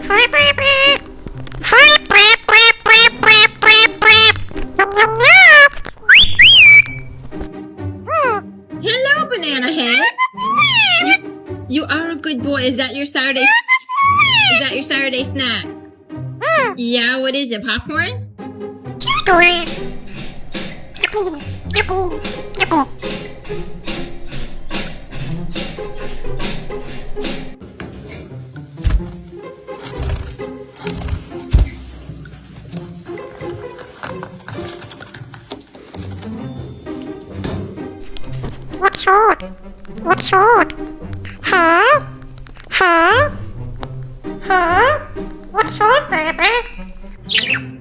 Hi, baby. Hi, brap, brap, brap, brap, brap, brap. Yum, yum, yum. Hello, Banana Head. You are a good boy. Is that your Saturday? Is that your Saturday snack? Yeah. What is it? Popcorn? Toys. Yipple, yipple, yipple. What's wrong? What's wrong? Huh? Huh? Huh? What's wrong, baby?